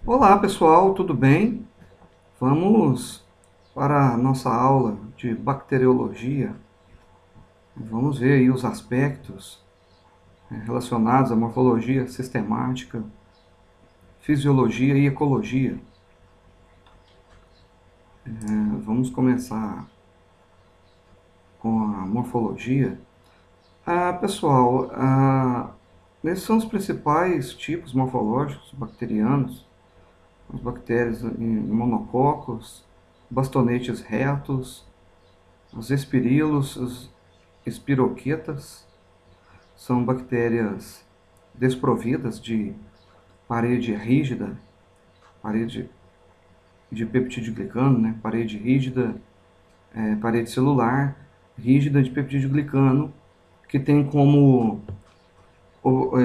Olá pessoal, tudo bem? Vamos para a nossa aula de bacteriologia. Vamos ver aí os aspectos relacionados à morfologia sistemática, fisiologia e ecologia. Vamos começar com a morfologia. Pessoal, esses são os principais tipos morfológicos bacterianos. As bactérias em monococos, bastonetes retos, os espirilos, os espiroquetas, são bactérias desprovidas de parede rígida, parede de peptidoglicano, né? Parede rígida, parede celular rígida de peptidoglicano, que tem como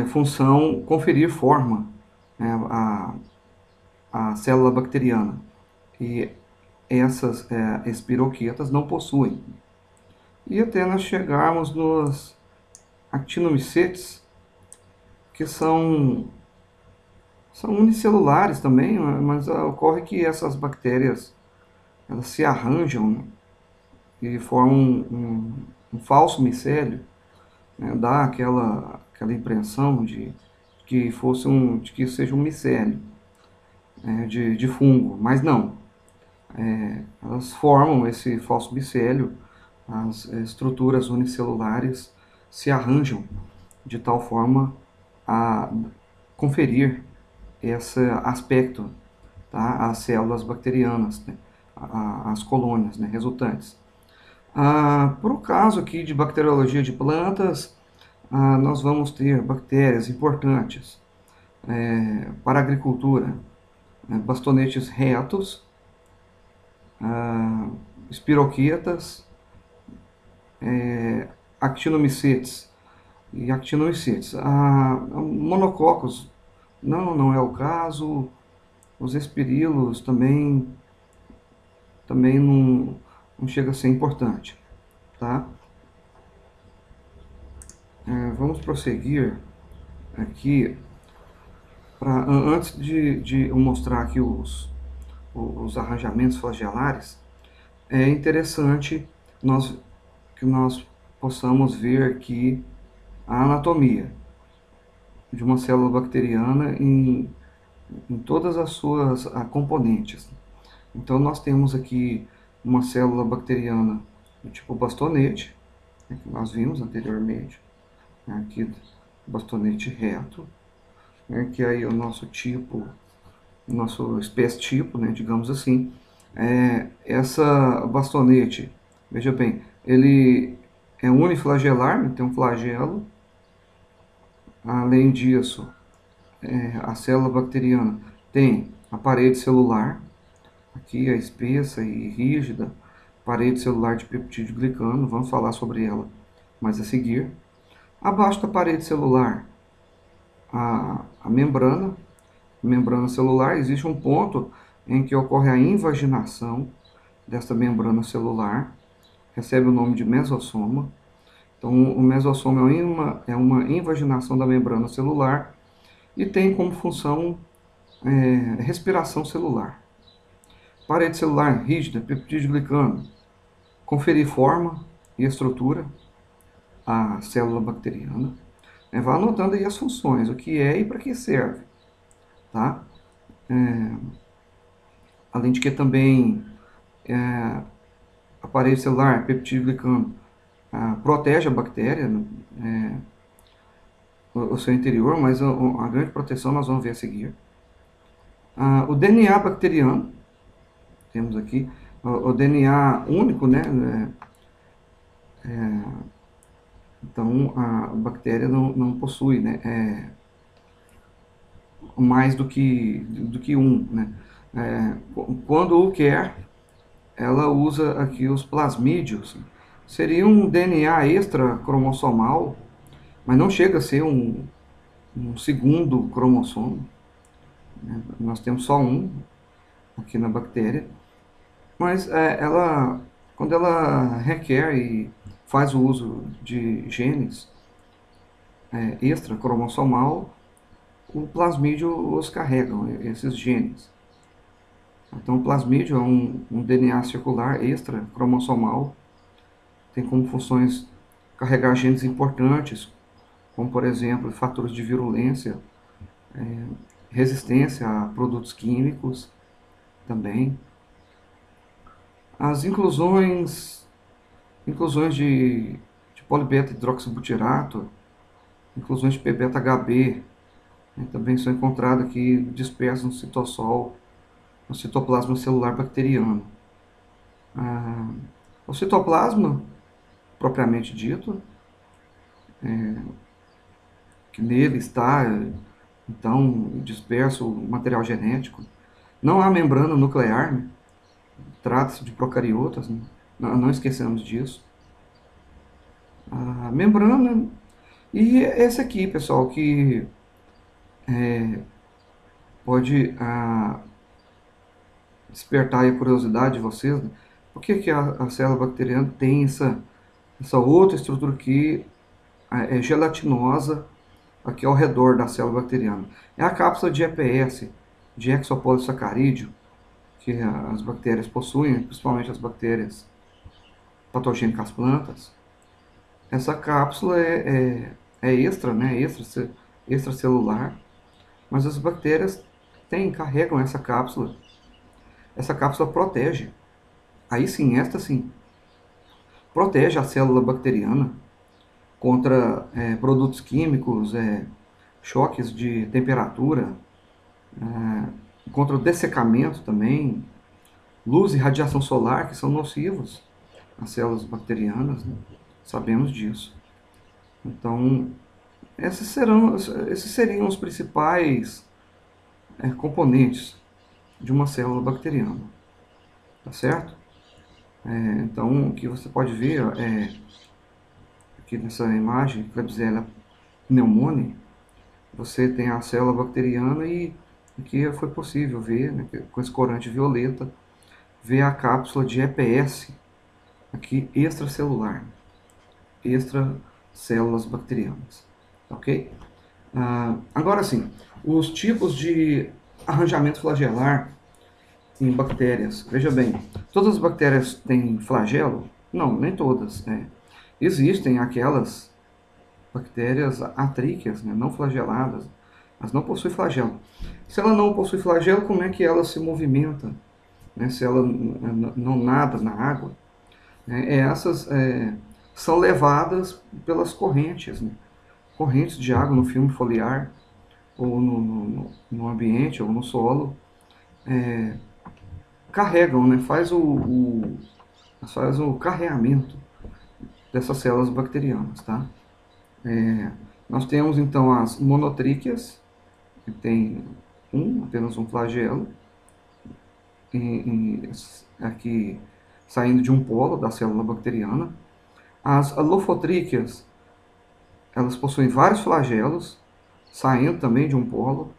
função conferir forma, né, à célula bacteriana. E essas espiroquetas não possuem. E até nós chegarmos nos actinomicetes, que são unicelulares também, mas ocorre que essas bactérias elas se arranjam, né, e formam um falso micélio, né, dá aquela impressão de que seja um micélio, de fungo, mas não. Elas formam esse falso micélio, as estruturas unicelulares se arranjam de tal forma a conferir esse aspecto, tá, às células bacterianas, né, às colônias, né, resultantes. Por o caso aqui de bacteriologia de plantas, nós vamos ter bactérias importantes para a agricultura, né, bastonetes retos, espiroquetas, actinomicetes e actinomicetes. Monococos não é o caso. Os espirilos também não chega a ser importante, tá? Vamos prosseguir aqui antes de eu mostrar aqui os arranjamentos flagelares. É interessante que nós possamos ver aqui a anatomia de uma célula bacteriana em todas as suas componentes. Então nós temos aqui uma célula bacteriana do tipo bastonete, né, que nós vimos anteriormente, né, aqui bastonete reto, né, que aí é o nosso tipo, nosso espécie tipo, né, digamos assim. Essa bastonete, veja bem, ele é uniflagelar, né, tem um flagelo. Além disso, a célula bacteriana tem a parede celular, aqui é espessa e rígida, parede celular de peptidoglicano, vamos falar sobre ela mais a seguir. Abaixo da parede celular, a membrana celular, existe um ponto em que ocorre a invaginação desta membrana celular, recebe o nome de mesossoma. Então, o mesossoma é uma invaginação da membrana celular e tem como função respiração celular. Parede celular rígida, peptidoglicano, conferir forma e estrutura à célula bacteriana. Vá anotando aí as funções, o que é e para que serve, tá? Além de que também a parede celular, peptidoglicano, protege a bactéria, o seu interior, mas a grande proteção nós vamos ver a seguir. O DNA bacteriano, temos aqui o DNA único, né? Então a bactéria não possui, né, mais do que um, né? Quando o quer, ela usa aqui os plasmídios. Seria um DNA extra cromossomal, mas não chega a ser um segundo cromossomo, né? Nós temos só um aqui na bactéria, mas quando ela requer e faz o uso de genes extra cromossomal, o plasmídio os carregam, esses genes. Então, o plasmídio é um DNA circular extra cromossomal, tem como funções carregar genes importantes, como por exemplo fatores de virulência, resistência a produtos químicos também. As inclusões de polibeta hidroxibutirato, inclusões de P-beta-HB, né, também são encontradas aqui dispersas no citossol, no citoplasma celular bacteriano. O citoplasma, propriamente dito, que nele está, então, disperso o material genético. Não há membrana nuclear, né? Trata-se de procariotas, né? Não esqueçamos disso. A membrana. E esse aqui, pessoal, que pode despertar a curiosidade de vocês, né? Por que a célula bacteriana tem essa outra estrutura aqui é gelatinosa aqui ao redor da célula bacteriana? É a cápsula de EPS, de hexapolissacarídeo, que as bactérias possuem, principalmente as bactérias patogênicas plantas. Essa cápsula é extra, né? Extracelular, mas as bactérias carregam essa cápsula. Essa cápsula protege. Aí sim, esta sim, protege a célula bacteriana contra produtos químicos, choques de temperatura, contra o dessecamento também, luz e radiação solar, que são nocivos às células bacterianas, né? Sabemos disso. Então, esses seriam os principais componentes de uma célula bacteriana, tá certo? Então, o que você pode ver aqui nessa imagem, Klebsiella pneumoniae, você tem a célula bacteriana e aqui foi possível ver, né, com esse corante violeta, ver a cápsula de EPS aqui extracelular, extracélulas bacterianas, ok? Agora sim, os tipos de arranjamento flagelar em bactérias. Veja bem, todas as bactérias têm flagelo? Não, nem todas. Existem aquelas bactérias atríqueas, né, não flageladas, mas não possuem flagelo. Se ela não possui flagelo, como é que ela se movimenta? Né, se ela não nada na água? Essas são levadas pelas correntes, né? Correntes de água no filme foliar, ou no ambiente, ou no solo, carregam, né? Faz o carreamento dessas células bacterianas, tá? Nós temos então as monotríqueas, que tem apenas um flagelo, aqui saindo de um polo da célula bacteriana. As alofotríqueas, elas possuem vários flagelos, saindo também de um polo,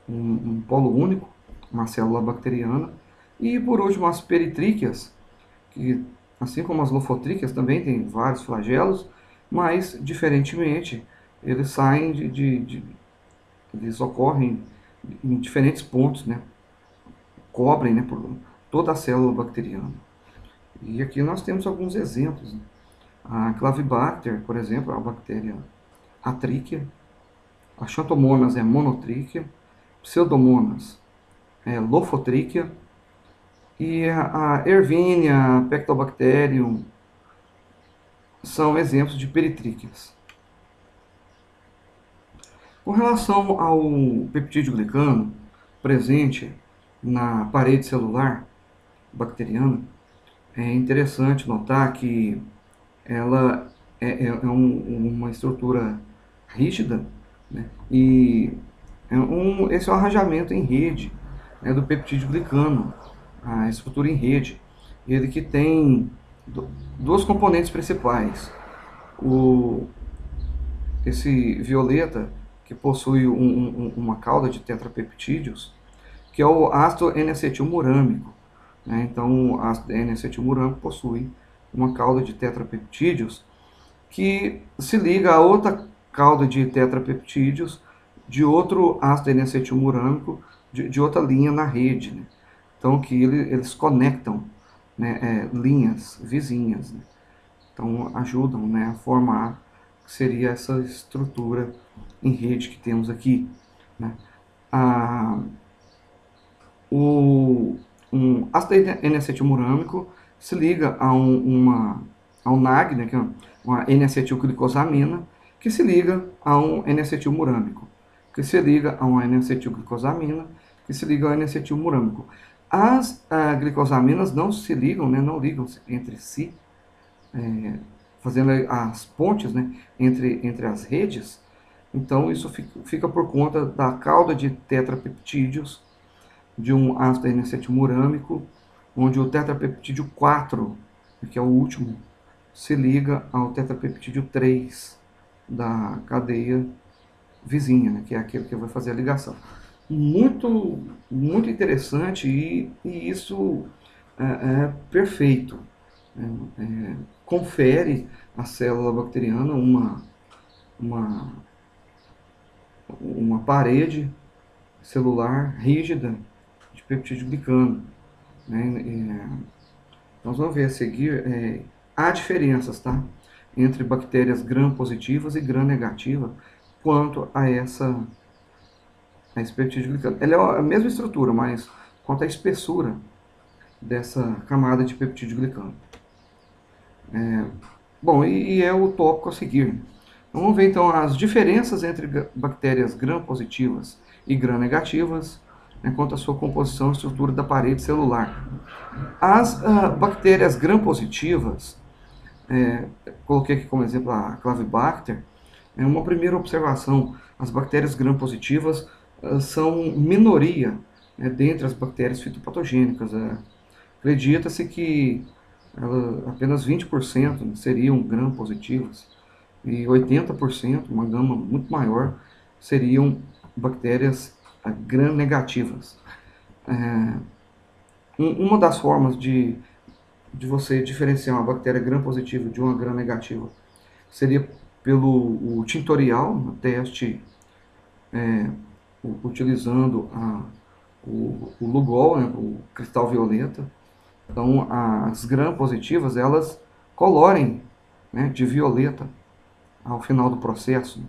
um polo único, uma célula bacteriana. E por último, as peritríqueas, que assim como as lofotríqueas também têm vários flagelos, mas diferentemente eles saem eles ocorrem em diferentes pontos, né? Cobrem, né, por toda a célula bacteriana. E aqui nós temos alguns exemplos, né? A Clavibacter, por exemplo, é uma bactéria atríquea. A Xanthomonas é monotríquea. Pseudomonas é lofotríquea. E a Erwinia, Pectobacterium, são exemplos de peritríqueas. Com relação ao peptídeo glicano presente na parede celular bacteriana, é interessante notar que ela uma estrutura rígida, né? E esse é um arranjamento em rede, né, do peptídeo glicano, a estrutura em rede. Ele que tem duas componentes principais. Esse violeta, que possui uma cauda de tetrapeptídeos, que é o ácido N-acetilmurâmico, né? Então, o ácido N-acetilmurâmico possui uma cauda de tetrapeptídeos que se liga a outra cauda de tetrapeptídeos de outro ácido N-acetilmurânico de outra linha na rede, né? Então que eles conectam, né, linhas vizinhas, né? Então ajudam, né, a formar que seria essa estrutura em rede que temos aqui, né? A, um ácido N-acetilmurânico se liga a um NAG, né, que é uma N-acetilglicosamina, que se liga a um N-acetilmurânico, que se liga a uma N-acetilglicosamina, que se liga ao N-acetilmurânico. As glicosaminas não se ligam, né, não ligam entre si, fazendo as pontes, né, entre as redes. Então isso fica por conta da cauda de tetrapeptídeos de um ácido N-acetilmurânico, onde o tetrapeptídeo 4, que é o último, se liga ao tetrapeptídeo 3 da cadeia vizinha, né, que é aquele que vai fazer a ligação. Muito, muito interessante e isso é perfeito. Confere à célula bacteriana uma, uma parede celular rígida de peptídeo glicano, né? Nós vamos ver a seguir, há diferenças, tá? Entre bactérias gram-positivas e gram-negativas quanto a esse peptídeo glicano. Ela é a mesma estrutura, mas quanto à espessura dessa camada de peptídeo glicano. Bom, e é o tópico a seguir. Vamos ver então as diferenças entre bactérias gram-positivas e gram-negativas, né, quanto à sua composição e estrutura da parede celular. As bactérias gram-positivas, coloquei aqui como exemplo a Clavibacter, uma primeira observação, as bactérias gram-positivas são minoria, né, dentre as bactérias fitopatogênicas. Acredita-se que apenas 20% seriam gram-positivas e 80%, uma gama muito maior, seriam bactérias gram-negativas. Uma das formas de você diferenciar uma bactéria gram-positiva de uma gram-negativa seria pelo tintorial, no teste utilizando o Lugol, né, o cristal violeta. Então, as gram-positivas, elas colorem, né, de violeta ao final do processo.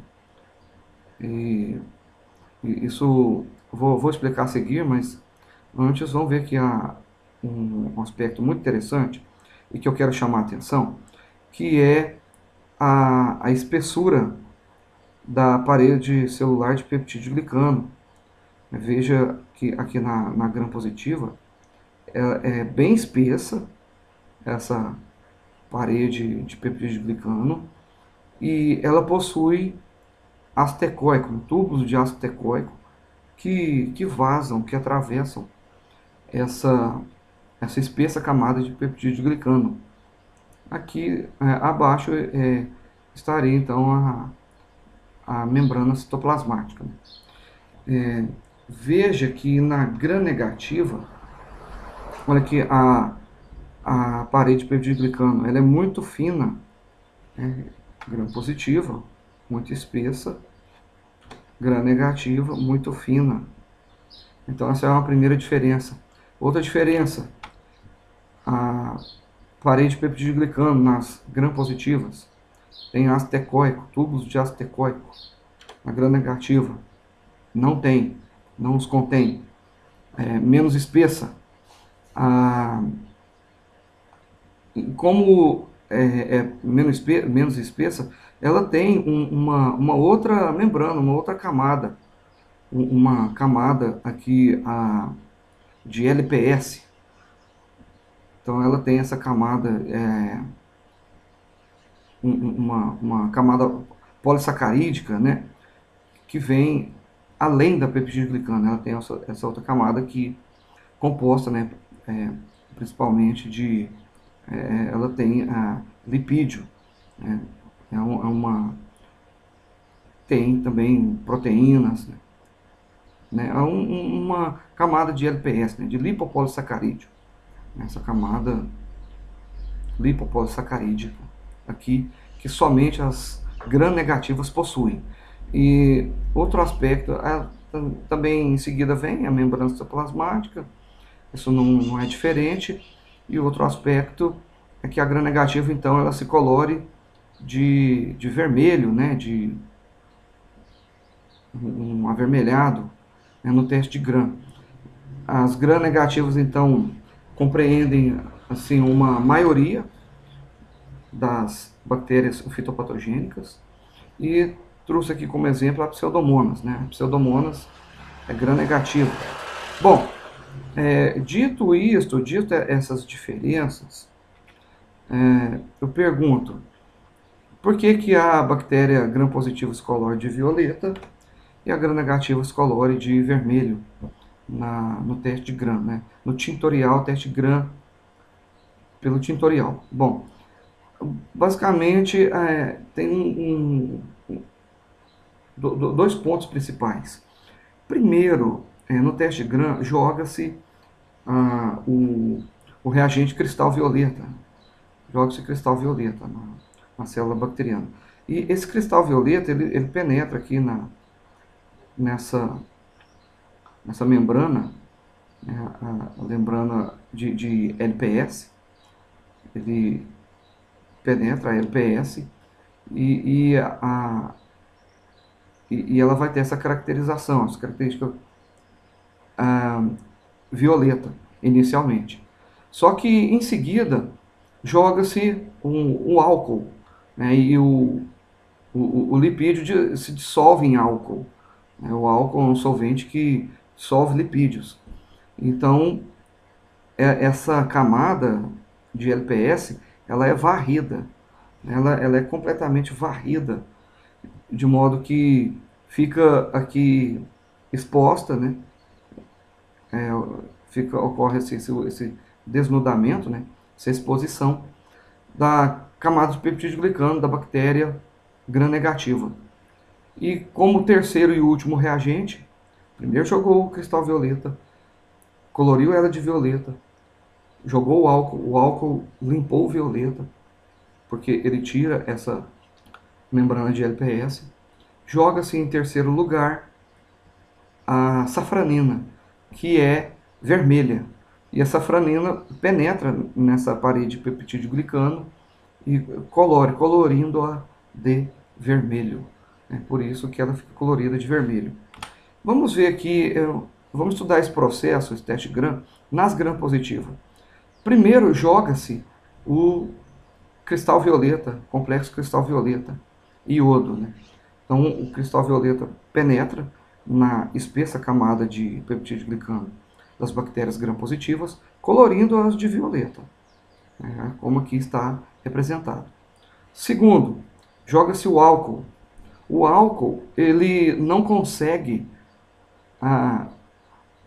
E isso vou explicar a seguir, mas antes vamos ver que há um aspecto muito interessante e que eu quero chamar a atenção, que é a espessura da parede celular de peptídeo glicano. Veja que aqui na gram-positiva é bem espessa essa parede de peptídeo glicano e ela possui ácido tecóico, tubos de ácido tecóico que vazam, que atravessam essa espessa camada de peptídeo glicano. Aqui abaixo estaria então a membrana citoplasmática. Veja que na gram-negativa, olha aqui, a parede de peptídeo glicano, ela é muito fina, gram-positiva, muito espessa, gram-negativa, muito fina. Então essa é uma primeira diferença. Outra diferença, a parede de peptídeo glicano nas gram-positivas tem ácido tecóico, tubos de ácido tecóico. Na gram-negativa não tem, não os contém, menos espessa. Como é menos espessa, ela tem uma outra membrana, uma outra camada, uma camada aqui de LPS. Então ela tem essa camada, uma camada polissacarídica, né, que vem além da peptídeo glicano. Ela tem essa outra camada que composta, né, principalmente ela tem lipídio, né, tem também proteínas, né, é uma camada de LPS, né, de lipopolissacarídeo. Essa camada lipopolissacarídica aqui, que somente as gram-negativas possuem. E outro aspecto, também em seguida vem a membrana plasmática, isso não é diferente. E outro aspecto é que a gram-negativa, então, ela se colore de vermelho, né, de um avermelhado, né, no teste de gram. As gram-negativas, então, compreendem assim uma maioria das bactérias fitopatogênicas e trouxe aqui como exemplo a Pseudomonas, né? A Pseudomonas é gram-negativa. Bom, dito isto, dito essas diferenças, eu pergunto, por que que a bactéria gram-positiva se colore de violeta e a gram-negativa se colore de vermelho no teste de gram, né? No tintorial, teste gram pelo tintorial. Bom, basicamente tem dois pontos principais. Primeiro, no teste GRAM, joga-se o reagente cristal violeta. Joga-se cristal violeta na célula bacteriana. E esse cristal violeta, ele penetra aqui nessa membrana, né, a membrana de LPS. Ele penetra a LPS e ela vai ter essa caracterização, essa característica violeta, inicialmente. Só que, em seguida, joga-se um álcool, né, e o lipídio se dissolve em álcool. Né, o álcool é um solvente que dissolve lipídios. Então, essa camada de LPS, ela é varrida. Ela é completamente varrida, de modo que fica aqui exposta, né? Ocorre esse desnudamento, né? Essa exposição da camada de peptidoglicano da bactéria gram-negativa. E como terceiro e último reagente, primeiro jogou o cristal violeta, coloriu ela de violeta, jogou o álcool limpou o violeta, porque ele tira essa membrana de LPS. Joga-se em terceiro lugar a safranina, que é vermelha. E a safranina penetra nessa parede de peptidoglicano e colorindo-a de vermelho. É por isso que ela fica colorida de vermelho. Vamos ver aqui, vamos estudar esse processo, esse teste GRAM, nas gram positivas. Primeiro joga-se o cristal violeta, complexo cristal violeta, iodo, né? Então o cristal violeta penetra na espessa camada de peptidoglicano das bactérias gram-positivas, colorindo-as de violeta, né, como aqui está representado. Segundo, joga-se o álcool. O álcool, ele não consegue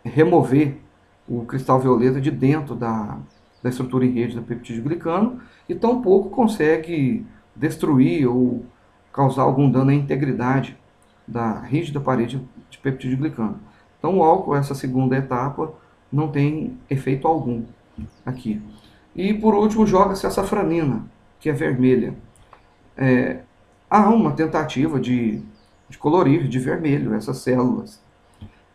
remover o cristal violeta de dentro da estrutura em rede da peptidoglicano e tampouco consegue destruir ou causar algum dano à integridade da rígida parede de peptidoglicano. Então o álcool, essa segunda etapa, não tem efeito algum aqui. E por último joga-se a safranina, que é vermelha. Há uma tentativa de colorir de vermelho essas células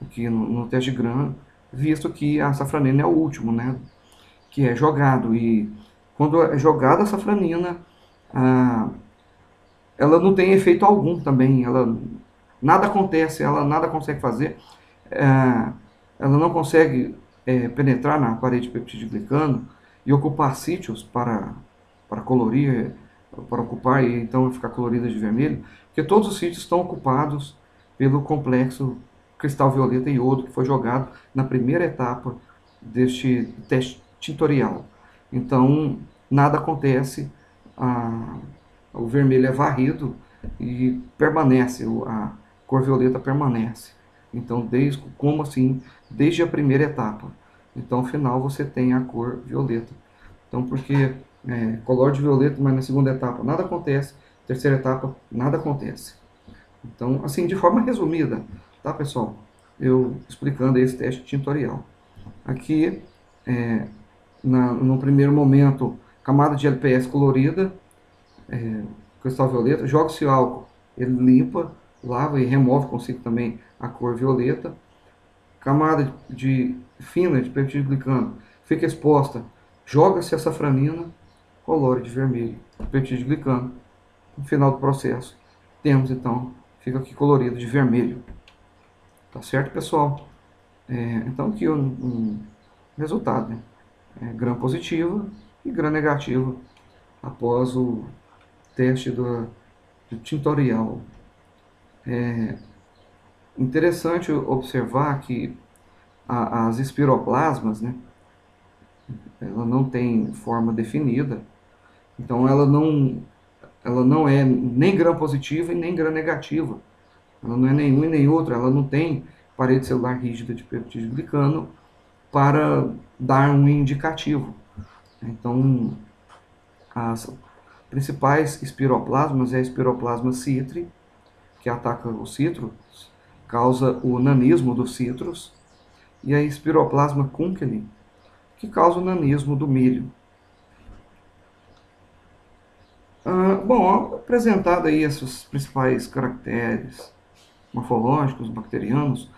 aqui no teste GRAM, visto que a safranina é o último, né, que é jogado. E quando é jogada a safranina, ela não tem efeito algum também, nada acontece, ela nada consegue fazer, ela não consegue penetrar na parede peptidoglicano e ocupar sítios para colorir, para ocupar e então ficar colorida de vermelho, porque todos os sítios estão ocupados pelo complexo cristal violeta e iodo que foi jogado na primeira etapa deste teste tintorial. Então, nada acontece, o vermelho é varrido e permanece, a cor violeta permanece. Então, como assim? Desde a primeira etapa. Então, no final, você tem a cor violeta. Então, porque color de violeta, mas na segunda etapa nada acontece, terceira etapa nada acontece. Então, assim, de forma resumida, tá, pessoal? Eu explicando esse teste tintorial. Aqui, no primeiro momento, camada de LPS colorida, cristal violeta, joga-se álcool, ele limpa lava e remove consigo também a cor violeta. Camada fina de peptidoglicano fica exposta, joga-se a safranina, colore de vermelho, peptidoglicano. No final do processo, temos então, fica aqui colorido de vermelho. Tá certo, pessoal? Então aqui um resultado, né? Gram positiva e gram negativa após o teste do tintorial. Interessante observar que as espiroplasmas, né, ela não tem forma definida, então ela não é nem gram positiva e nem gram negativa. Ela não é nenhum e nem outro, ela não tem parede celular rígida de peptidoglicano para dar um indicativo. Então, as principais espiroplasmas é a espiroplasma citri, que ataca os citros, causa o nanismo dos citros, e a espiroplasma kunkeli, que causa o nanismo do milho. Bom, apresentado aí esses principais caracteres morfológicos bacterianos,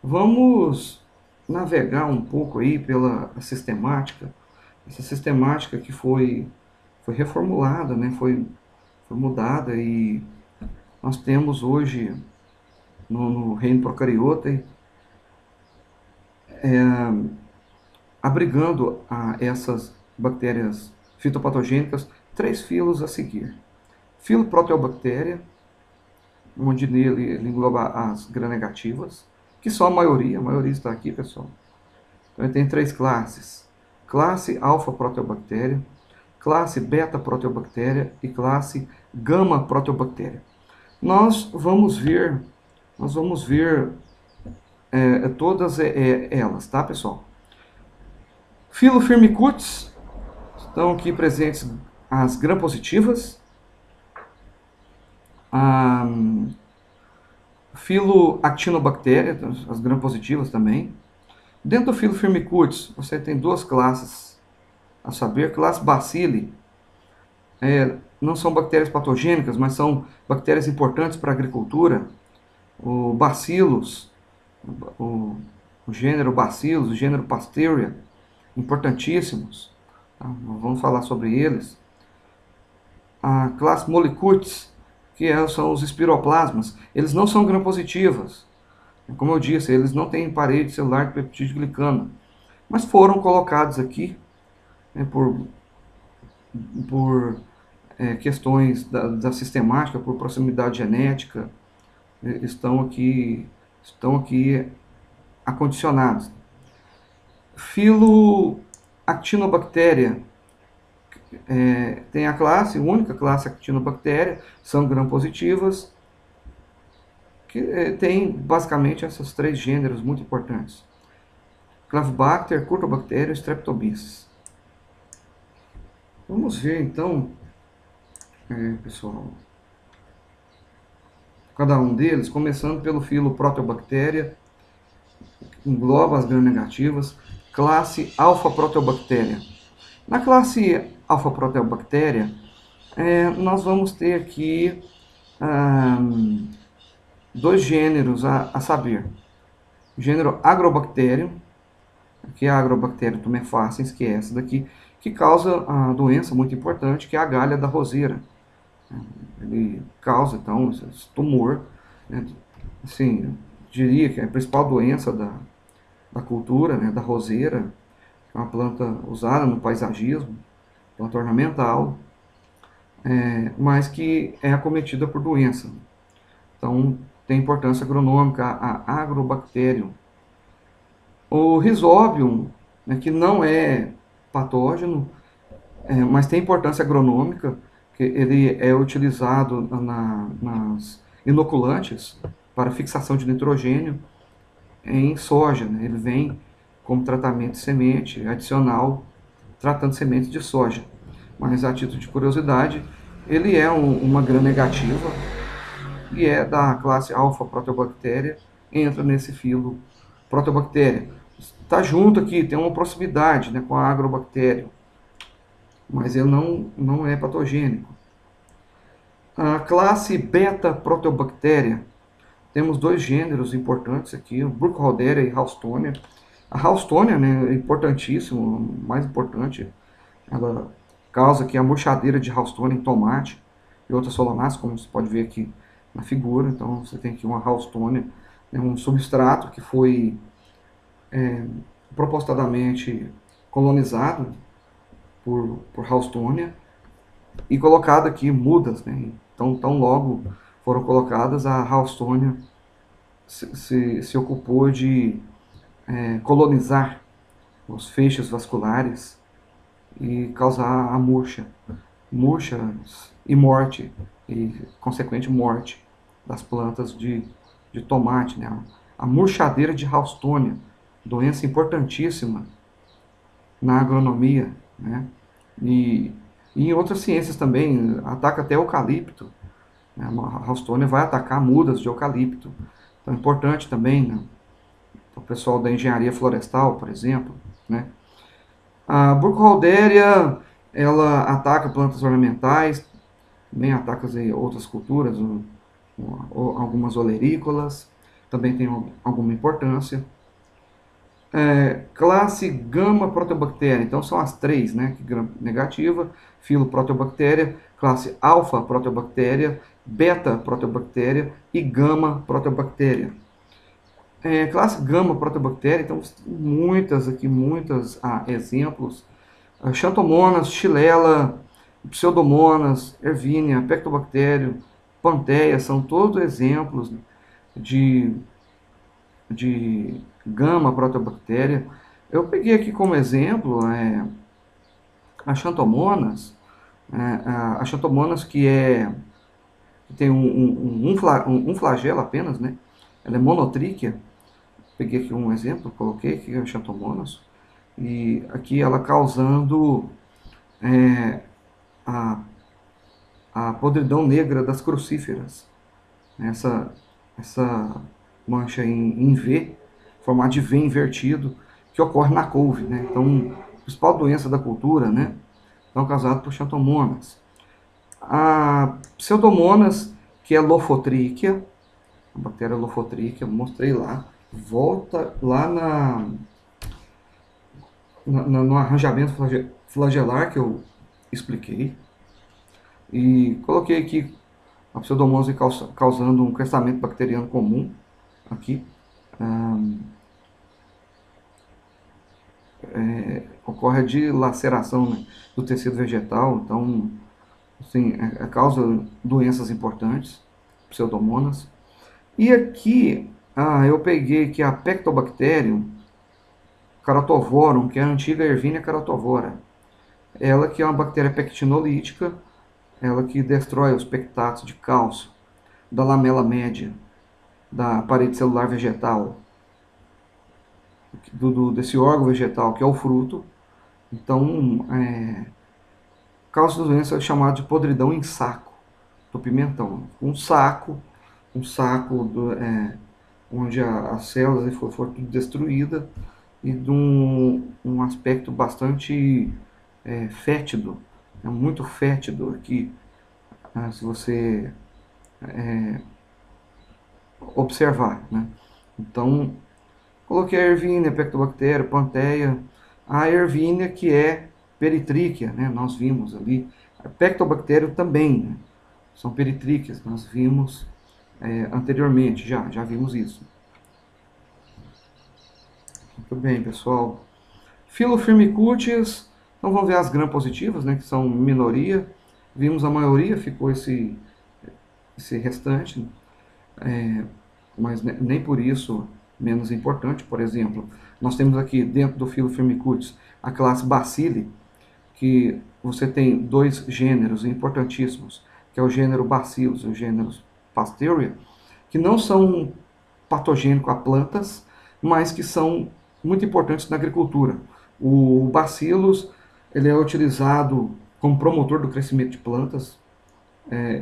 vamos navegar um pouco aí pela sistemática, essa sistemática que foi reformulada, né, foi mudada, e nós temos hoje no reino procariota abrigando essas bactérias fitopatogênicas 3 filos a seguir. Filo Proteobacteria, onde nele ele engloba as gram-negativas, que são a maioria está aqui, pessoal. Então ele tem 3 classes: classe alfa proteobactéria, classe beta proteobactéria e classe gama proteobactéria. Nós vamos ver todas elas, tá, pessoal? Filo Firmicutes, estão aqui presentes as gram-positivas. Filo Actinobacteria, as gram-positivas também. Dentro do filo Firmicutes, você tem 2 classes, a saber, classe Bacilli. Não são bactérias patogênicas, mas são bactérias importantes para a agricultura. O Bacillus, o gênero Bacillus, o gênero Pasteuria, importantíssimos. Tá? Vamos falar sobre eles. A classe Molicutes, que são os espiroplasmas, eles não são gram-positivas. Como eu disse, eles não têm parede celular de peptidoglicano, mas foram colocados aqui, né, por questões da sistemática, por proximidade genética, estão aqui acondicionados. Filo Actinobacteria, tem a única classe Actinobacteria, são gram-positivas, que tem basicamente esses 3 gêneros muito importantes: Clavibacter, Curtobacterium e Streptomyces. Vamos ver então, pessoal, cada um deles, começando pelo filo Proteobacteria, engloba as gram-negativas, classe Alpha Proteobacteria. Na classe Alpha Proteobacteria, nós vamos ter aqui 2 gêneros a saber: o gênero Agrobacterium, que é a Agrobacterium tumefaciens, que é essa daqui, que causa a doença muito importante, que é a galha da roseira. Ele causa, então, esse tumor, né? Assim, diria que é a principal doença da cultura, né, da roseira, que é uma planta usada no paisagismo, planta ornamental, mas que é acometida por doença. Então, tem importância agronômica a Agrobacterium. O Rhizobium, né, que não é patógeno, mas tem importância agronômica, que ele é utilizado nas inoculantes para fixação de nitrogênio em soja, né? Ele vem como tratamento de semente adicional, tratando sementes de soja. Mas, a título de curiosidade, ele é uma gram-negativa e é da classe Alpha Proteobacteria, entra nesse filo Proteobacteria. Está junto aqui, tem uma proximidade, né, com a Agrobacterium, mas ele não é patogênico. A classe Beta Proteobacteria, temos dois gêneros importantes aqui, o Burkholderia e Houstonia. A Houstonia, né, é importantíssimo, mais importante, ela causa aqui a murchadeira de Houstonia em tomate e outras solanáceas, como você pode ver aqui na figura. Então você tem aqui uma Houstonia, né, um substrato que foi propositadamente colonizado por Houstonia e colocado aqui mudas, né? Então, tão logo foram colocadas, a Houstonia se ocupou de colonizar os feixes vasculares e causar a murchas e morte, e consequente morte das plantas de tomate, né? A murchadeira de Houstonia, doença importantíssima na agronomia, né? E em outras ciências também, ataca até eucalipto, né? A Houstonia vai atacar mudas de eucalipto. Então é importante também, né, para o pessoal da engenharia florestal, por exemplo, né? A Burkholderia, ela ataca plantas ornamentais, também ataca outras culturas, algumas olerícolas, também tem alguma importância. Classe Gama Proteobactéria, então são as três, né? Negativa, filo Proteobactéria, classe Alfa Proteobactéria, Beta Proteobactéria e Gama Proteobactéria. Classe Gama Proteobactéria, então muitos exemplos. Xanthomonas, Xylella, Pseudomonas, Ervínia, Pectobacterium, Pantheia, são todos exemplos de Gama Proteobactéria. Eu peguei aqui como exemplo a Xanthomonas, a Xanthomonas que tem um flagelo apenas, né? Ela é monotríquea. Peguei aqui um exemplo, coloquei aqui a Xanthomonas, e aqui ela causando a podridão negra das crucíferas. Essa mancha em V, formato de V invertido, que ocorre na couve, né? Então, a principal doença da cultura, né? Então, causada por Xanthomonas. A Pseudomonas, que é Lophotrichia, a bactéria Lophotrichia, mostrei lá. Volta lá no arranjamento flagelar que eu expliquei. E coloquei aqui a Pseudomonas causando um crescimento bacteriano comum aqui. Ocorre a dilaceração, né, do tecido vegetal, então assim, causa doenças importantes, Pseudomonas. E aqui eu peguei aqui a Pectobacterium keratovorum, que é a antiga Ervínia keratovora. Ela que é uma bactéria pectinolítica, ela que destrói os pectatos de cálcio da lamela média da parede celular vegetal, desse órgão vegetal que é o fruto. Então, causa doença chamada de podridão em saco do pimentão. Um saco onde as células foram tudo destruídas e de um aspecto bastante fétido, muito fétido aqui, se você observar, né? Então, coloquei a Ervínia, Pectobactéria, Pantheia, a Ervínia que é peritríquea, né? Nós vimos ali, a Pectobactéria também, né? São peritríqueas, nós vimos anteriormente, já vimos isso. Muito bem, pessoal. Filofirmicutes, então vamos ver as gram-positivas, né, que são minoria. Vimos a maioria, ficou esse restante, mas nem por isso menos importante. Por exemplo, nós temos aqui dentro do Filofirmicutes a classe Bacilli, que você tem dois gêneros importantíssimos, que é o gênero Bacillus e o gênero Pasteuria, que não são patogênicos a plantas, mas que são muito importantes na agricultura. O Bacillus, ele é utilizado como promotor do crescimento de plantas.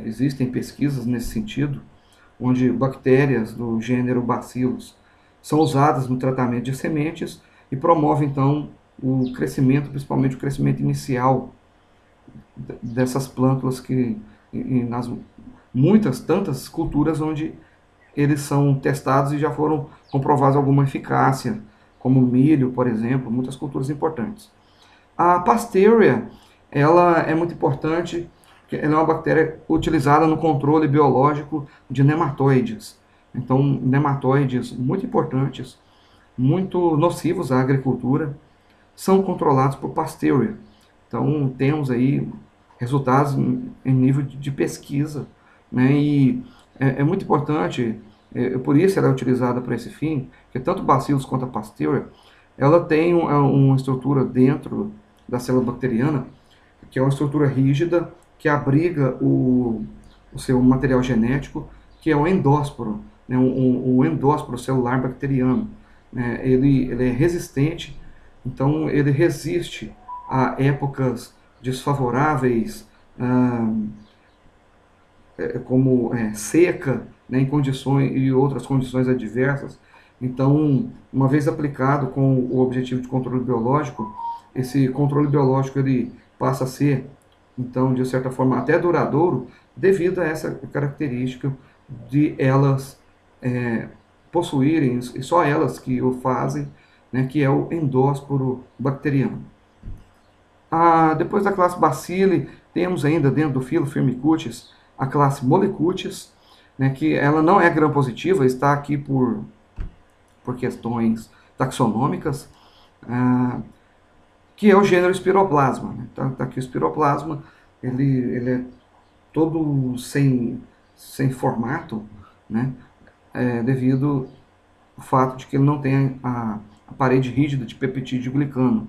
Existem pesquisas nesse sentido, onde bactérias do gênero Bacillus são usadas no tratamento de sementes e promovem então o crescimento, principalmente o crescimento inicial dessas plântulas, que nas tantas culturas onde eles são testados e já foram comprovados alguma eficácia, como milho, por exemplo, muitas culturas importantes. A Pasteurella, ela é muito importante, porque ela é uma bactéria utilizada no controle biológico de nematóides. Então, nematóides muito importantes, muito nocivos à agricultura, são controlados por Pasteurella. Então, temos aí resultados em nível de pesquisa, né? E é muito importante, por isso ela é utilizada para esse fim, que tanto Bacillus quanto a Pasteurella, ela tem uma estrutura dentro da célula bacteriana, que é uma estrutura rígida, que abriga o seu material genético, que é o endósporo, né? O endósporo celular bacteriano. Né? Ele é resistente, então ele resiste a épocas desfavoráveis, ah, como seca, né, em condições e outras condições adversas. Então, uma vez aplicado com o objetivo de controle biológico, esse controle biológico ele passa a ser, então, de certa forma, até duradouro, devido a essa característica de elas possuírem, e só elas que o fazem, né, que é o endósporo bacteriano. Depois da classe Bacilli, temos ainda dentro do filo Firmicutes a classe Molicutes, né, que ela não é gram-positiva, está aqui por questões taxonômicas, que é o gênero Spiroplasma. Né? Tá aqui o Spiroplasma, ele é todo sem formato, né, devido ao fato de que ele não tem a parede rígida de peptídeo glicano.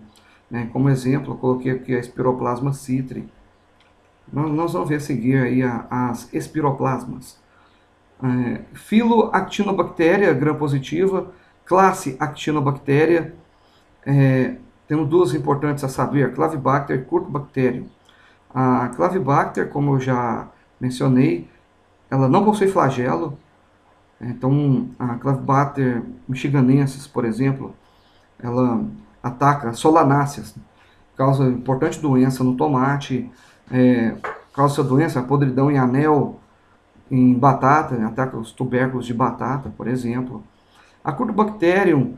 Né? Como exemplo, eu coloquei aqui a Spiroplasma citri. Nós vamos ver a seguir aí as espiroplasmas. Filo Actinobacteria gram-positiva, classe Actinobacteria. Temos duas importantes a saber, Clavibacter e Curcubacterium. A Clavibacter, como eu já mencionei, ela não possui flagelo. Então, a Clavibacter michiganensis, por exemplo, ela ataca solanáceas, causa importante doença no tomate, causa essa doença, a podridão em anel, em batata, ataca os tubérculos de batata, por exemplo. A Curcubacterium,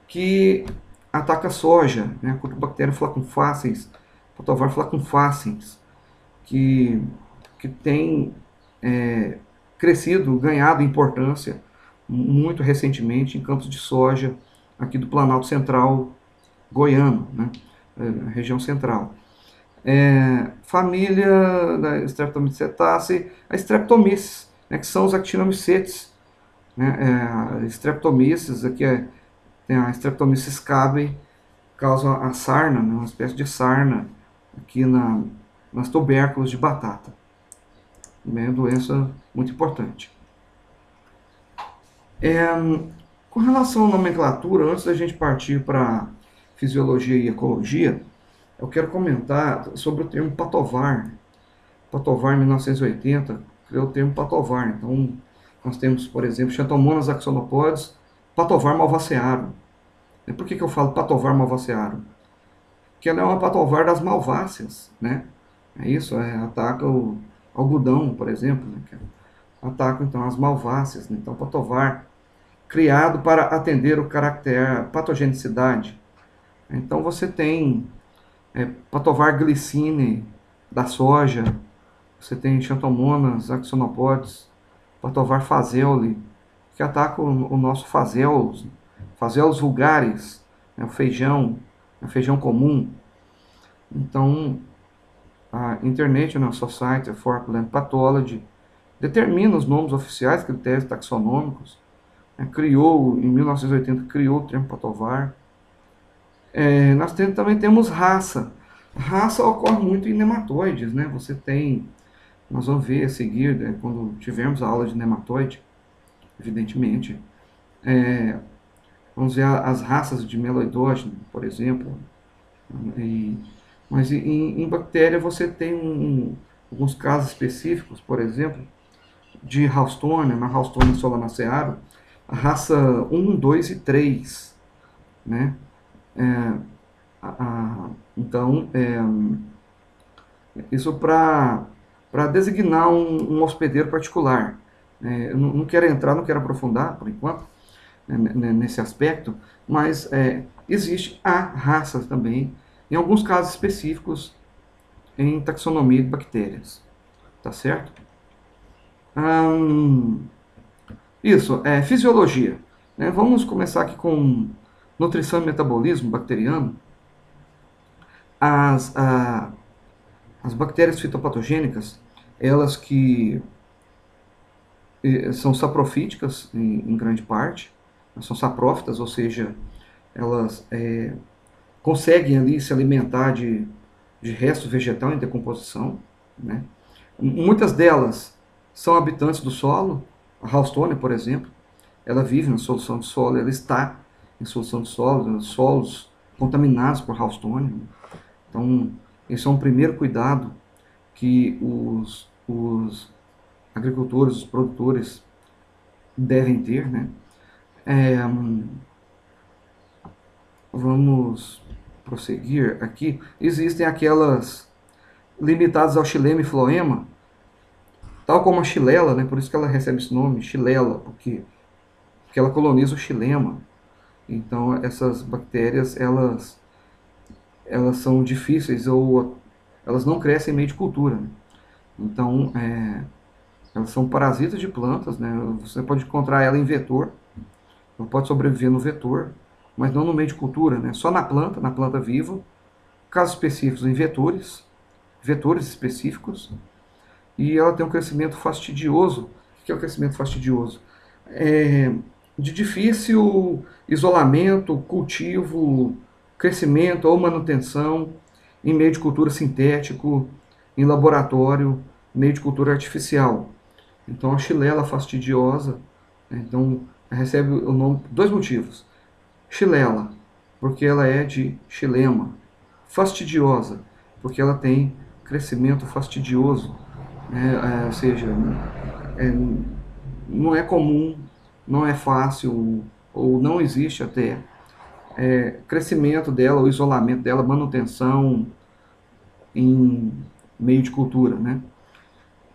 que ataca soja, né? A Curcubacterium flacunfaciens, Patovar flacunfaciens, que tem crescido, ganhado importância muito recentemente em campos de soja aqui do Planalto Central goiano, né? Região central. Família da Streptomyces cetaceae, a Streptomyces, né, que são os actinomycetes. Né? Streptomyces, aqui tem a Streptomyces scabiei, causa a sarna, né, uma espécie de sarna aqui nas tubérculos de batata. É uma doença muito importante. Com relação à nomenclatura, antes da gente partir para fisiologia e ecologia, eu quero comentar sobre o termo patovar. Patovar, em 1980, criou o termo patovar. Então, nós temos, por exemplo, Xanthomonas axonopodes, patovar malvacearum. E por que eu falo patovar malvacearum? Porque ela é uma patovar das malváceas, né? É isso, ataca o algodão, por exemplo, né? Ataca, então, as malváceas. Né? Então, patovar, criado para atender o caráter patogenicidade. Então, você tem patovar glycine da soja, você tem Xanthomonas axonopodes, patovar fazeoli, que ataca o nosso fazeolus vulgaris, né, o feijão comum. Então, a International Society for Plant Pathology determina os nomes oficiais, critérios taxonômicos, né, em 1980, criou o termo patovar. Nós também temos raça. Raça ocorre muito em nematóides, né? Nós vamos ver a seguir, né, quando tivermos a aula de nematóide, evidentemente. Vamos ver as raças de meloidógeno, por exemplo. Mas em bactéria você tem alguns casos específicos, por exemplo, de Haustonia, na Haustonia solanacearum, a raça 1, 2 e 3, né? Então, isso para designar um hospedeiro particular. Eu não quero entrar, não quero aprofundar, por enquanto, nesse aspecto, mas há raças também, em alguns casos específicos, em taxonomia de bactérias, tá certo? Isso, fisiologia. Né? Vamos começar aqui com nutrição e metabolismo bacteriano. As, a, as bactérias fitopatogênicas, elas que são saprofíticas em grande parte, são saprófitas, ou seja, elas conseguem ali se alimentar de resto vegetal em decomposição, né? Muitas delas são habitantes do solo. A Housetonia, por exemplo, ela vive na solução de solo, ela está em solução de solo, nos solos contaminados por Housetonia. Então, esse é um primeiro cuidado que os agricultores, os produtores devem ter, né? É, vamos prosseguir aqui. Existem aquelas limitadas ao xilema e floema, tal como a xilela, né? Por isso que ela recebe esse nome, xilela, porque ela coloniza o xilema. Então essas bactérias elas são difíceis ou elas não crescem em meio de cultura. Né? Então elas são parasitas de plantas, né? Você pode encontrar ela em vetor, ela pode sobreviver no vetor, mas não no meio de cultura, né? Só na planta viva. Casos específicos em vetores específicos, e ela tem um crescimento fastidioso. O que é o crescimento fastidioso? É de difícil isolamento, cultivo, crescimento ou manutenção em meio de cultura sintético, em laboratório, meio de cultura artificial. Então a xilela fastidiosa, né, então recebe o nome por dois motivos. Xilela, porque ela é de xilema. Fastidiosa, porque ela tem crescimento fastidioso, né? Ou seja, é, não é comum, não é fácil, ou não existe até crescimento dela, o isolamento dela, manutenção em meio de cultura, né?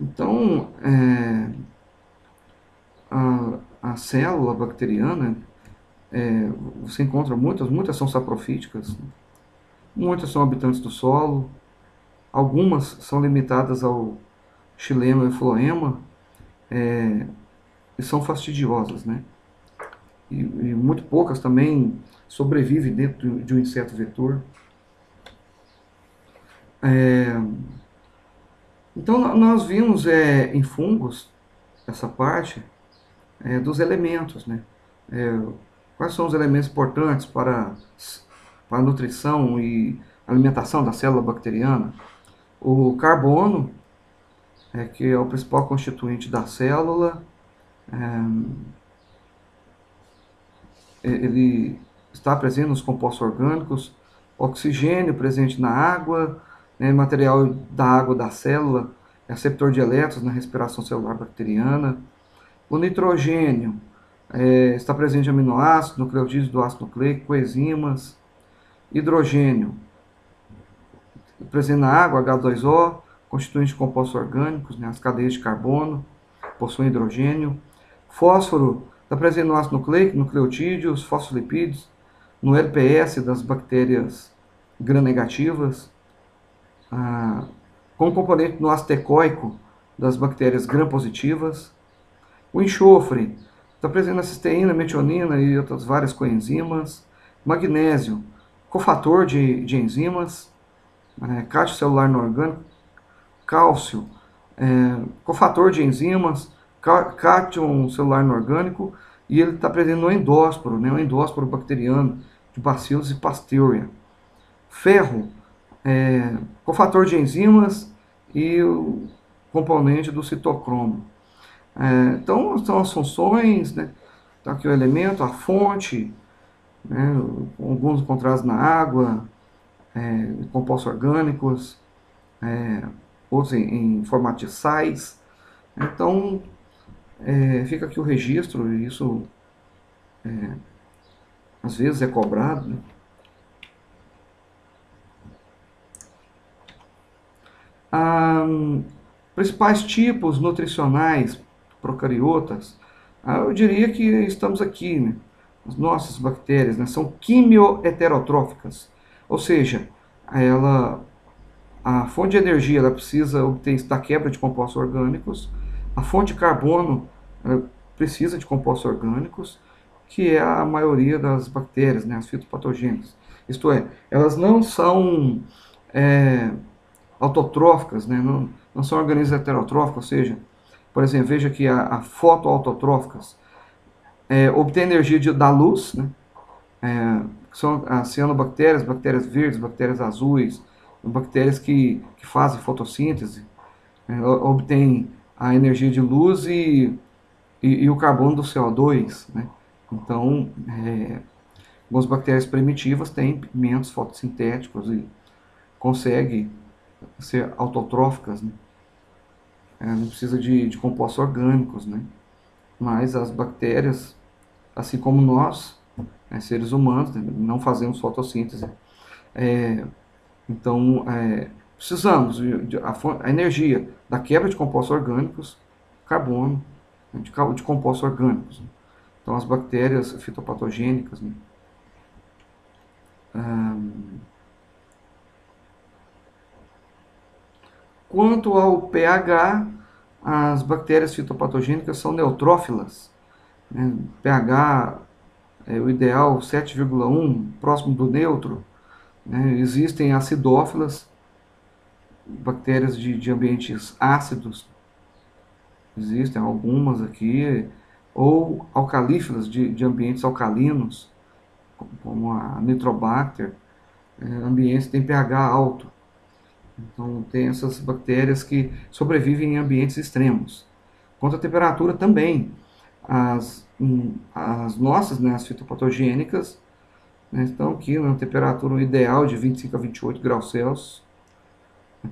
Então, a célula bacteriana, você encontra muitas são saprofíticas, muitas são habitantes do solo, algumas são limitadas ao xilema e floema, e são fastidiosas, né? E muito poucas também sobrevivem dentro de um inseto vetor. Então nós vimos em fungos essa parte dos elementos, né? Quais são os elementos importantes para a nutrição e alimentação da célula bacteriana? O carbono, que é o principal constituinte da célula, ele está presente nos compostos orgânicos, oxigênio presente na água, né, material da água da célula, receptor de elétrons na respiração celular bacteriana. O nitrogênio está presente em aminoácidos, nucleotídeos do ácido nucleico, coenzimas. Hidrogênio, presente na água, H2O, constituinte de compostos orgânicos, né, as cadeias de carbono, possuem hidrogênio. Fósforo, está presente no ácido nucleico, nucleotídeos, fosfolipídios, no LPS das bactérias gram-negativas, como componente no ácido teicoico das bactérias gram-positivas. O enxofre está presente na cisteína, metionina e outras várias coenzimas. Magnésio, cofator de enzimas. Cátio celular não orgânico. Cálcio, cofator de enzimas. Cátion celular não orgânico. E ele está presente no endósporo, né, o endósporo bacteriano de Bacillus e Pasteuria. Ferro, cofator de enzimas e o componente do citocromo. Então, são as funções, né? Então, aqui o elemento, a fonte, né? Alguns encontrados na água, compostos orgânicos, outros em formato de sais. Então, fica aqui o registro, e isso às vezes é cobrado, né? Principais tipos nutricionais procariotas, eu diria que estamos aqui, né? As nossas bactérias, né, são quimioheterotróficas, ou seja, a fonte de energia ela precisa obter da quebra de compostos orgânicos, a fonte de carbono ela precisa de compostos orgânicos, que é a maioria das bactérias, né, as fitopatogênicas. Isto é, elas não são autotróficas, né, não são organismos heterotróficos, ou seja, por exemplo, veja que a fotoautotróficas obtém energia da luz, né, que são as cianobactérias, bactérias verdes, bactérias azuis, bactérias que fazem fotossíntese, obtêm a energia de luz e o carbono do CO2, né? Então, algumas bactérias primitivas têm pigmentos fotossintéticos e conseguem ser autotróficas, né? Não precisa de compostos orgânicos, né? Mas as bactérias, assim como nós, seres humanos, né, não fazemos fotossíntese. Então, precisamos a energia da quebra de compostos orgânicos, carbono, né, de compostos orgânicos. Né? Então, as bactérias fitopatogênicas. Né? Quanto ao pH, as bactérias fitopatogênicas são neutrófilas. Né? pH o ideal 7,1, próximo do neutro. Né? Existem acidófilas, bactérias de ambientes ácidos, existem algumas aqui, ou alcalífilas de ambientes alcalinos, como a Nitrobacter, ambientes que têm pH alto. Então, tem essas bactérias que sobrevivem em ambientes extremos. Quanto à temperatura, também, as nossas, né, as fitopatogênicas, né, estão aqui na temperatura ideal de 25 a 28 graus Celsius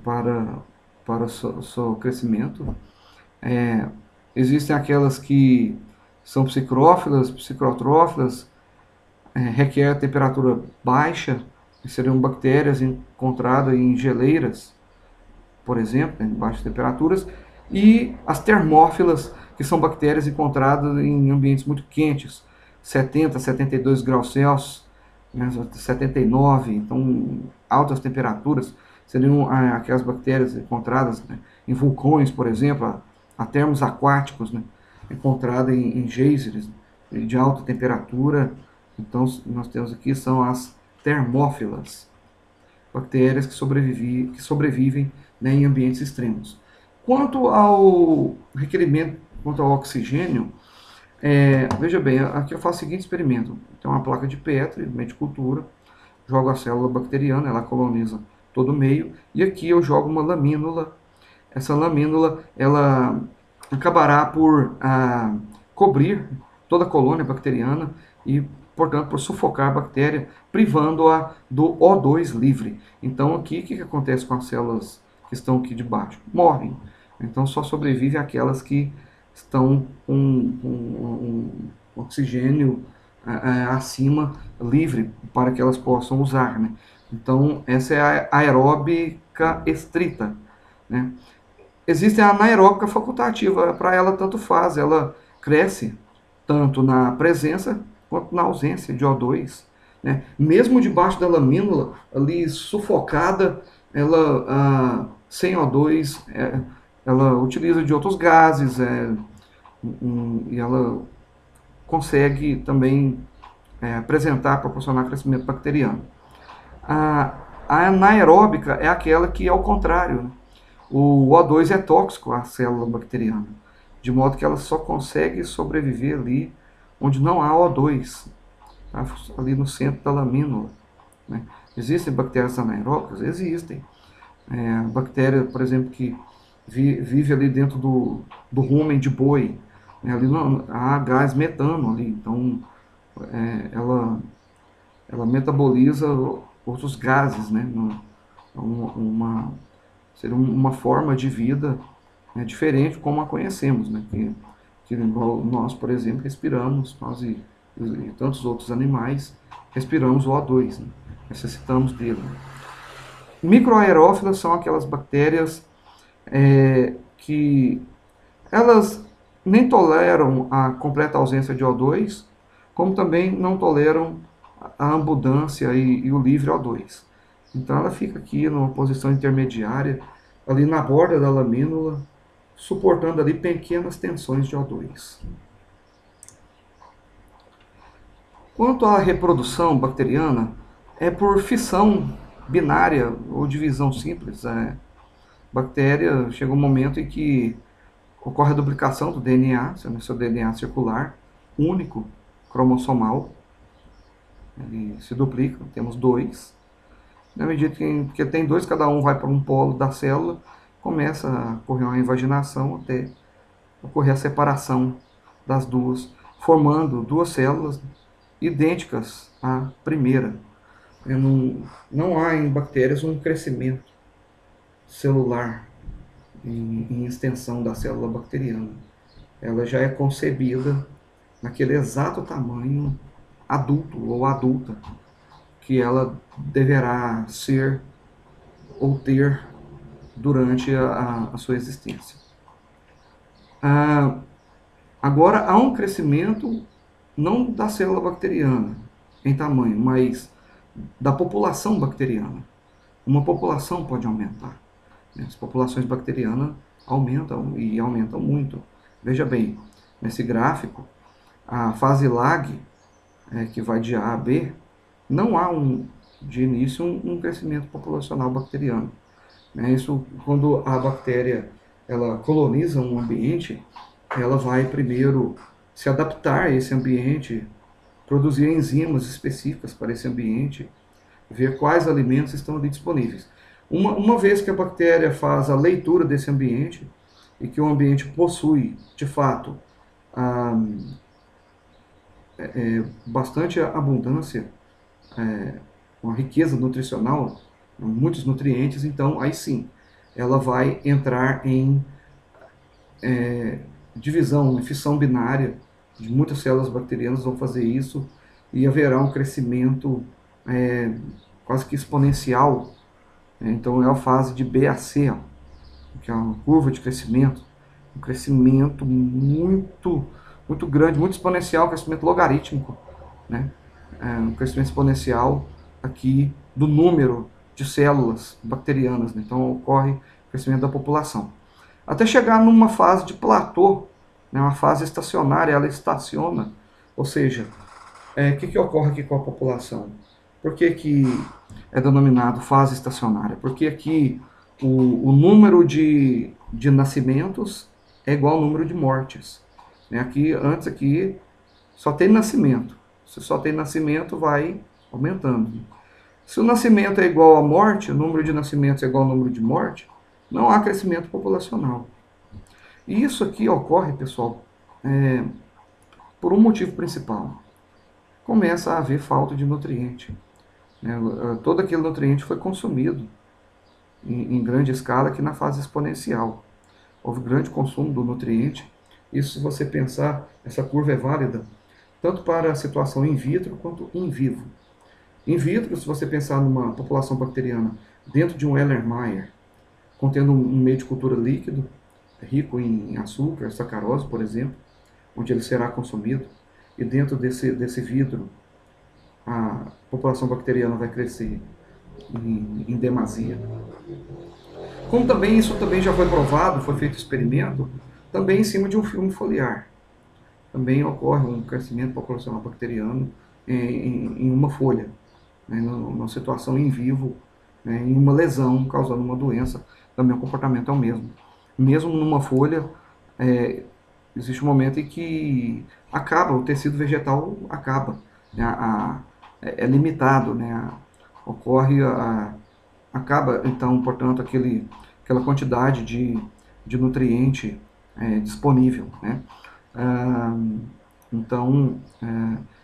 para o seu crescimento. Existem aquelas que são psicrotrófilas, requer temperatura baixa, que seriam bactérias encontradas em geleiras, por exemplo, em baixas temperaturas, e as termófilas, que são bactérias encontradas em ambientes muito quentes, 70, 72 graus Celsius, né, 79, então altas temperaturas, seriam aquelas bactérias encontradas, né, em vulcões, por exemplo, a termos aquáticos, né, encontrada em geysers, né, de alta temperatura. Então, nós temos aqui são as termófilas, bactérias que sobrevivem né, em ambientes extremos. Quanto ao requerimento, quanto ao oxigênio, veja bem, aqui eu faço o seguinte experimento. Tem uma placa de Petri, meio de cultura, jogo a célula bacteriana, ela coloniza todo o meio, e aqui eu jogo uma lamínula. Essa lamínula, ela acabará por cobrir toda a colônia bacteriana e, portanto, por sufocar a bactéria, privando-a do O2 livre. Então, aqui, o que acontece com as células que estão aqui debaixo? Morrem. Então, só sobrevivem aquelas que estão com um oxigênio acima, livre, para que elas possam usar. Né? Então, essa é a aeróbica estrita. Né? Existe a anaeróbica facultativa, para ela tanto faz, ela cresce tanto na presença quanto na ausência de O2. Né? Mesmo debaixo da lamínula, ali sufocada, ela sem O2, ela utiliza de outros gases e ela consegue também proporcionar crescimento bacteriano. A anaeróbica é aquela que é o contrário. Né? O O2 é tóxico à célula bacteriana, de modo que ela só consegue sobreviver ali onde não há O2, tá? Ali no centro da lamínula. Né? Existem bactérias anaeróbicas? Existem. Bactéria, por exemplo, que vive ali dentro do rumen de boi, né? Ali não, há gás metano ali, então ela metaboliza outros gases, né? Seria uma forma de vida diferente como a conhecemos, né? Que nós, por exemplo, respiramos, nós e tantos outros animais, respiramos o O2, né? Necessitamos dele. Microaerófilas são aquelas bactérias que elas nem toleram a completa ausência de O2, como também não toleram a abundância e o livre O2. Então ela fica aqui numa posição intermediária, ali na borda da lamínula, suportando ali pequenas tensões de O2. Quanto à reprodução bacteriana, é por fissão binária ou divisão simples. Bactéria chega um momento em que ocorre a duplicação do DNA, seu DNA circular, único, cromossomal. Ele se duplica, temos dois. Na medida que tem dois, cada um vai para um polo da célula, começa a ocorrer uma invaginação até ocorrer a separação das duas, formando duas células idênticas à primeira. Não há em bactérias um crescimento celular em extensão da célula bacteriana. Ela já é concebida naquele exato tamanho adulto ou adulta que ela deverá ser ou ter durante a sua existência. Agora, há um crescimento não da célula bacteriana em tamanho, mas da população bacteriana. Uma população pode aumentar. As populações bacterianas aumentam e aumentam muito. Veja bem, nesse gráfico, a fase lag, que vai de A a B, não há de início um crescimento populacional bacteriano. Isso, quando a bactéria ela coloniza um ambiente, ela vai primeiro se adaptar a esse ambiente, produzir enzimas específicas para esse ambiente, ver quais alimentos estão ali disponíveis. Uma vez que a bactéria faz a leitura desse ambiente e que o ambiente possui, de fato, bastante abundância, uma riqueza nutricional, muitos nutrientes, então aí sim, ela vai entrar em divisão, em fissão binária, de muitas células bacterianas vão fazer isso e haverá um crescimento quase que exponencial. Então é a fase de B a C, ó, que é uma curva de crescimento, um crescimento muito grande, muito exponencial, um crescimento logarítmico, né? Um crescimento exponencial aqui do número de células bacterianas, né? Então ocorre o crescimento da população. Até chegar numa fase de platô, né? Uma fase estacionária, ela estaciona, ou seja, o que ocorre aqui com a população? Por que é denominado fase estacionária? Porque aqui o número de nascimentos é igual ao número de mortes. Antes aqui só tem nascimento. Se só tem nascimento, vai aumentando. Se o nascimento é igual à morte, o número de nascimentos é igual ao número de morte, não há crescimento populacional. E isso aqui ocorre, pessoal, por um motivo principal. Começa a haver falta de nutriente. Todo aquele nutriente foi consumido em grande escala aqui na fase exponencial. Houve grande consumo do nutriente. Isso, se você pensar, essa curva é válida tanto para a situação in vitro quanto in vivo. In vitro, se você pensar numa população bacteriana dentro de um Erlenmeyer, contendo um meio de cultura líquido, rico em açúcar, sacarose, por exemplo, onde ele será consumido, e dentro desse vidro a população bacteriana vai crescer em demasia. Como também isso também já foi provado, foi feito experimento, também em cima de um filme foliar. Também ocorre um crescimento populacional bacteriano em uma folha, numa situação in vivo, em uma lesão causando uma doença, também o comportamento é o mesmo. Mesmo numa folha, existe um momento em que acaba, o tecido vegetal acaba, é limitado, acaba então, portanto, aquela quantidade de nutriente disponível, então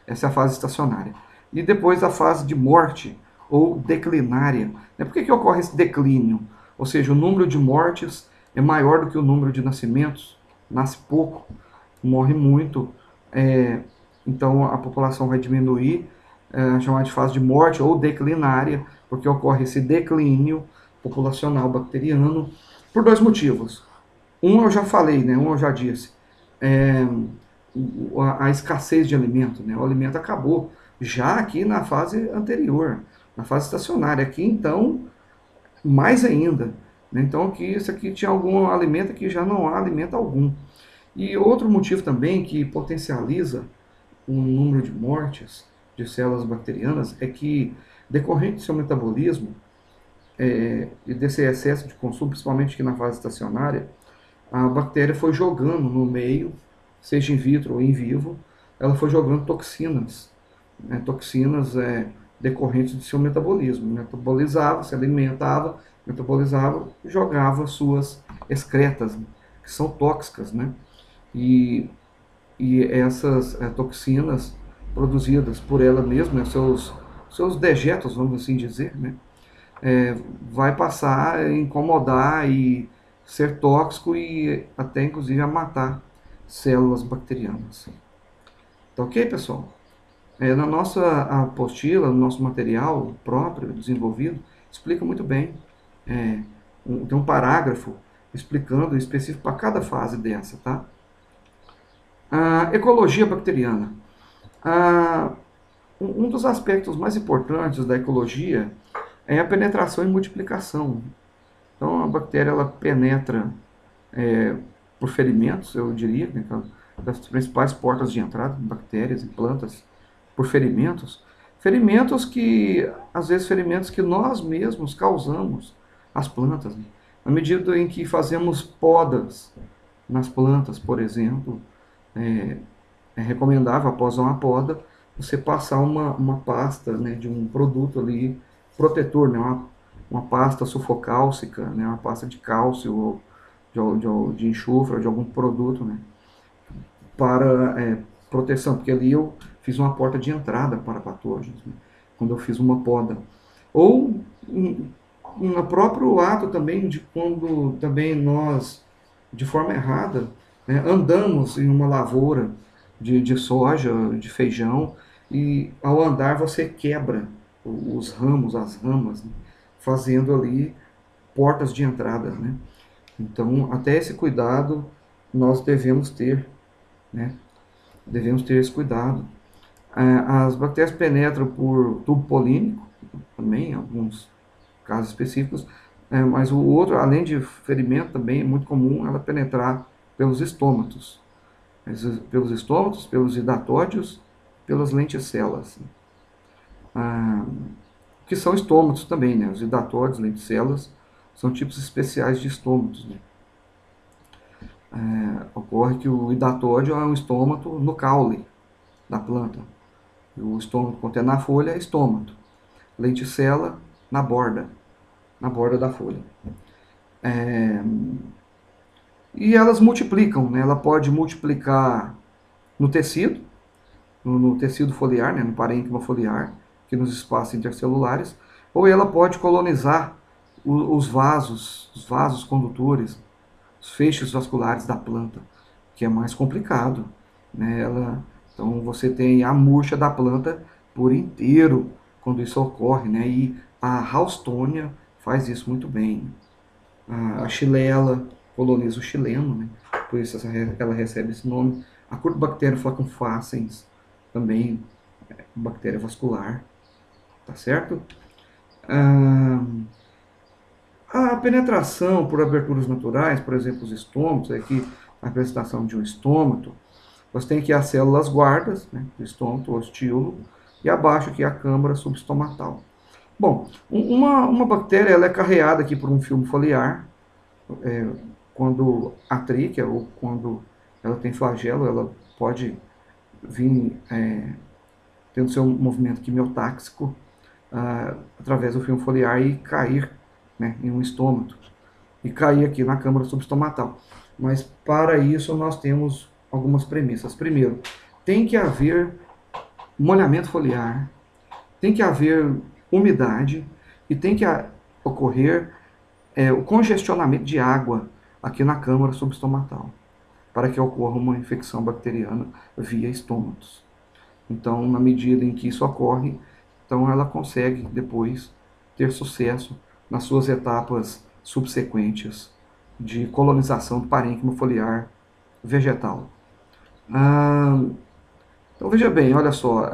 essa é a fase estacionária. E depois a fase de morte ou declinária. Por que ocorre esse declínio? Ou seja, o número de mortes é maior do que o número de nascimentos, nasce pouco, morre muito, então a população vai diminuir, chamada de fase de morte ou declinária, porque ocorre esse declínio populacional bacteriano por dois motivos. Um eu já falei, um eu já disse, a escassez de alimento, né? O alimento acabou já aqui na fase anterior, na fase estacionária. Aqui, então, mais ainda, né? Então, aqui, isso aqui tinha algum alimento que já não há alimento algum. E outro motivo também que potencializa o número de mortes de células bacterianas é que, decorrente do seu metabolismo e desse excesso de consumo, principalmente aqui na fase estacionária, a bactéria foi jogando no meio, seja in vitro ou in vivo, ela foi jogando toxinas, né, toxinas decorrentes do seu metabolismo. Metabolizava, se alimentava, metabolizava, jogava suas excretas, né, que são tóxicas, né? E, e essas toxinas produzidas por ela mesma, né, seus dejetos, vamos assim dizer, né, vai passar a incomodar e ser tóxico e até inclusive a matar células bacterianas. Tá ok, pessoal? Na nossa apostila, no nosso material próprio desenvolvido, explica muito bem. Tem um parágrafo explicando específico para cada fase dessa, tá? A ecologia bacteriana. Ah, um dos aspectos mais importantes da ecologia é a penetração e multiplicação. Então, a bactéria ela penetra por ferimentos, eu diria, né, das principais portas de entrada de bactérias e plantas, por ferimentos. Ferimentos que, às vezes, ferimentos que nós mesmos causamos às plantas. Né? Na medida em que fazemos podas nas plantas, por exemplo, é recomendável, após uma poda, você passar uma pasta, né, de um produto ali protetor, né, uma pasta sulfocálcica, né, uma pasta de cálcio ou de enxofre ou de algum produto, né, para proteção, porque ali eu fiz uma porta de entrada para patógenos, né, quando eu fiz uma poda. Ou no próprio ato também de quando também nós, de forma errada, né, andamos em uma lavoura de soja, de feijão, e ao andar você quebra os ramos, as ramas, né, fazendo ali portas de entrada, né? Então, até esse cuidado nós devemos ter, né? Devemos ter esse cuidado. As bactérias penetram por tubo polínico, também, em alguns casos específicos, mas o outro, além de ferimento, também é muito comum ela penetrar pelos estômatos. Pelos estômatos, pelos hidatódios, pelas lenticelas. Que são estômatos também, né? Os hidatódios, lenticelas, são tipos especiais de estômatos, né? Ocorre que o hidatódio é um estômato no caule da planta. O estômato contém na folha é estômato. Lenticela na borda da folha. E elas multiplicam, né? Ela pode multiplicar no tecido, no tecido foliar, né? No parênquima foliar, que nos espaços intercelulares, ou ela pode colonizar os vasos condutores, os feixes vasculares da planta, que é mais complicado, né? Então você tem a murcha da planta por inteiro quando isso ocorre, né? E a Haustonia faz isso muito bem. A Xylella coloniza o xileno, né? Por isso ela recebe esse nome. A Curcubacterium flacum-facens também bactéria vascular, tá certo? A penetração por aberturas naturais, por exemplo, os estômatos, aqui a apresentação de um estômato, você tem aqui as células guardas, né, do estômato, o ostíolo, e abaixo aqui a câmara subestomatal. Bom, uma bactéria ela é carreada aqui por um filme foliar, quando a tríquea ou quando ela tem flagelo, ela pode vir tendo seu movimento quimiotáxico através do filme foliar e cair, né, em um estômato e cair aqui na câmara subestomatal. Mas para isso nós temos algumas premissas. Primeiro, tem que haver molhamento foliar, tem que haver umidade e tem que ocorrer o congestionamento de água aqui na câmara subestomatal para que ocorra uma infecção bacteriana via estômatos. Então, na medida em que isso ocorre, então ela consegue depois ter sucesso nas suas etapas subsequentes de colonização do parênquima foliar vegetal. Ah, então veja bem, olha só,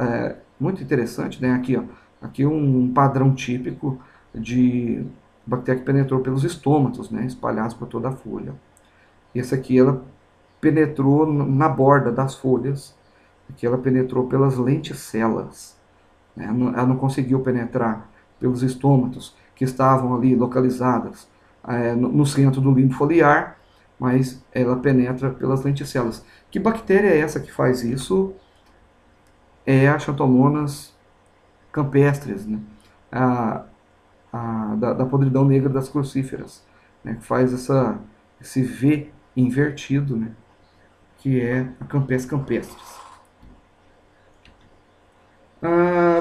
muito interessante, né? Aqui, ó, aqui um padrão típico de bactéria que penetrou pelos estômatos, né? Espalhados por toda a folha. Esse aqui ela penetrou na borda das folhas, aqui ela penetrou pelas lenticelas, né? Ela não conseguiu penetrar pelos estômatos que estavam ali localizadas no centro do limbo foliar, mas ela penetra pelas lenticelas. Que bactéria é essa que faz isso? É a Xanthomonas campestres, né? a, da podridão negra das crucíferas, né? Que faz esse V invertido, né? Que é a Campes campestris.